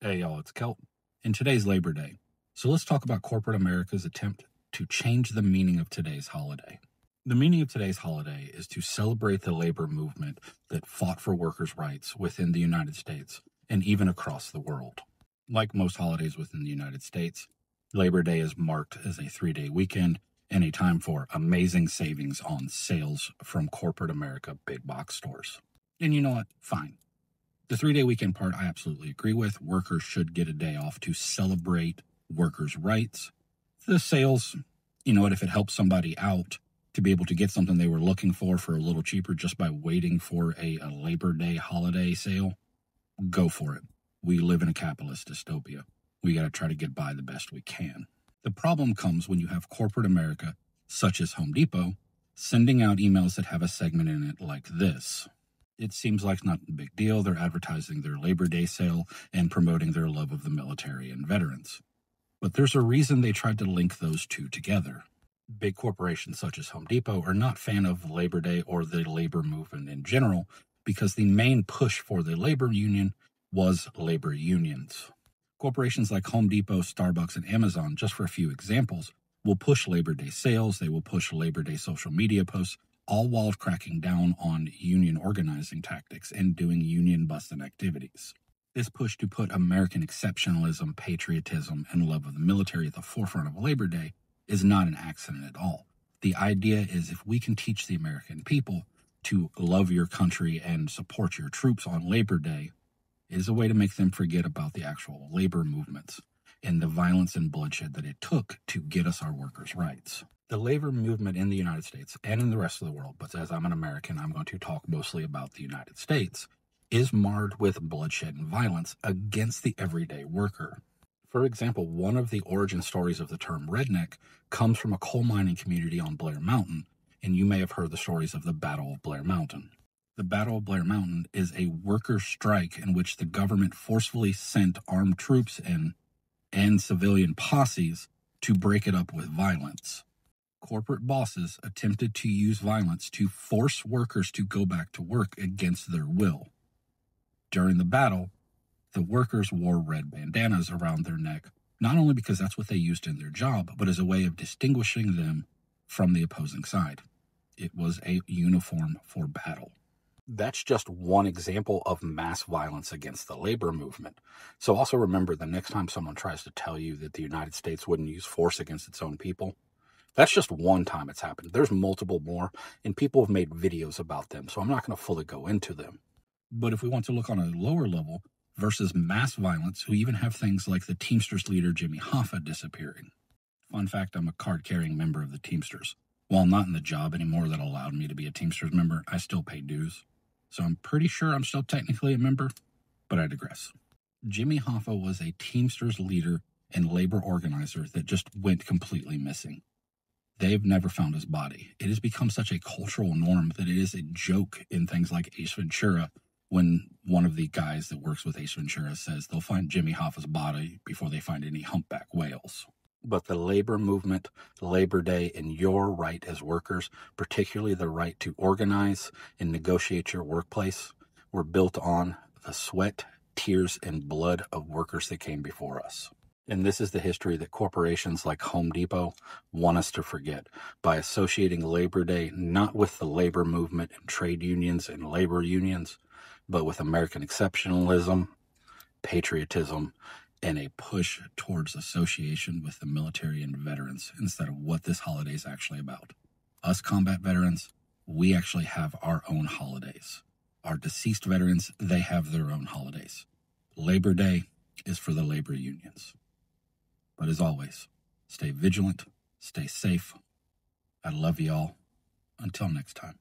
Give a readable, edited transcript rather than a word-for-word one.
Hey y'all, it's Kelp. And today's Labor Day. So let's talk about corporate America's attempt to change the meaning of today's holiday. The meaning of today's holiday is to celebrate the labor movement that fought for workers' rights within the United States and even across the world. Like most holidays within the United States, Labor Day is marked as a 3-day weekend and a time for amazing savings on sales from corporate America big box stores. And you know what? Fine. The 3-day weekend part, I absolutely agree with. Workers should get a day off to celebrate workers' rights. The sales, you know what, if it helps somebody out to be able to get something they were looking for a little cheaper just by waiting for a Labor Day holiday sale, go for it. We live in a capitalist dystopia. We got to try to get by the best we can. The problem comes when you have corporate America, such as Home Depot, sending out emails that have a segment in it like this. It seems like not a big deal. They're advertising their Labor Day sale and promoting their love of the military and veterans. But there's a reason they tried to link those two together. Big corporations such as Home Depot are not fan of Labor Day or the labor movement in general because the main push for the labor union was labor unions. Corporations like Home Depot, Starbucks, and Amazon, just for a few examples, will push Labor Day sales. They will push Labor Day social media posts, all while cracking down on union organizing tactics and doing union-busting activities. This push to put American exceptionalism, patriotism, and love of the military at the forefront of Labor Day is not an accident at all. The idea is if we can teach the American people to love your country and support your troops on Labor Day, it is a way to make them forget about the actual labor movements and the violence and bloodshed that it took to get us our workers' rights. The labor movement in the United States and in the rest of the world, but as I'm an American, I'm going to talk mostly about the United States, is marred with bloodshed and violence against the everyday worker. For example, one of the origin stories of the term redneck comes from a coal mining community on Blair Mountain, and you may have heard the stories of the Battle of Blair Mountain. The Battle of Blair Mountain is a worker strike in which the government forcefully sent armed troops in and civilian posses to break it up with violence. Corporate bosses attempted to use violence to force workers to go back to work against their will. During the battle, the workers wore red bandanas around their neck, not only because that's what they used in their job, but as a way of distinguishing them from the opposing side. It was a uniform for battle. That's just one example of mass violence against the labor movement. So also remember, the next time someone tries to tell you that the United States wouldn't use force against its own people, that's just one time it's happened. There's multiple more, and people have made videos about them, so I'm not going to fully go into them. But if we want to look on a lower level versus mass violence, we even have things like the Teamsters leader Jimmy Hoffa disappearing. Fun fact, I'm a card-carrying member of the Teamsters. While I'm not in the job anymore that allowed me to be a Teamsters member, I still pay dues. So I'm pretty sure I'm still technically a member, but I digress. Jimmy Hoffa was a Teamsters leader and labor organizer that just went completely missing. They've never found his body. It has become such a cultural norm that it is a joke in things like Ace Ventura when one of the guys that works with Ace Ventura says they'll find Jimmy Hoffa's body before they find any humpback whales. But the labor movement, Labor Day, and your right as workers, particularly the right to organize and negotiate your workplace, were built on the sweat, tears, and blood of workers that came before us. And this is the history that corporations like Home Depot want us to forget by associating Labor Day not with the labor movement and trade unions and labor unions, but with American exceptionalism, patriotism, and a push towards association with the military and veterans instead of what this holiday is actually about. Us combat veterans, we actually have our own holidays. Our deceased veterans, they have their own holidays. Labor Day is for the labor unions. But as always, stay vigilant, stay safe. I love y'all. Until next time.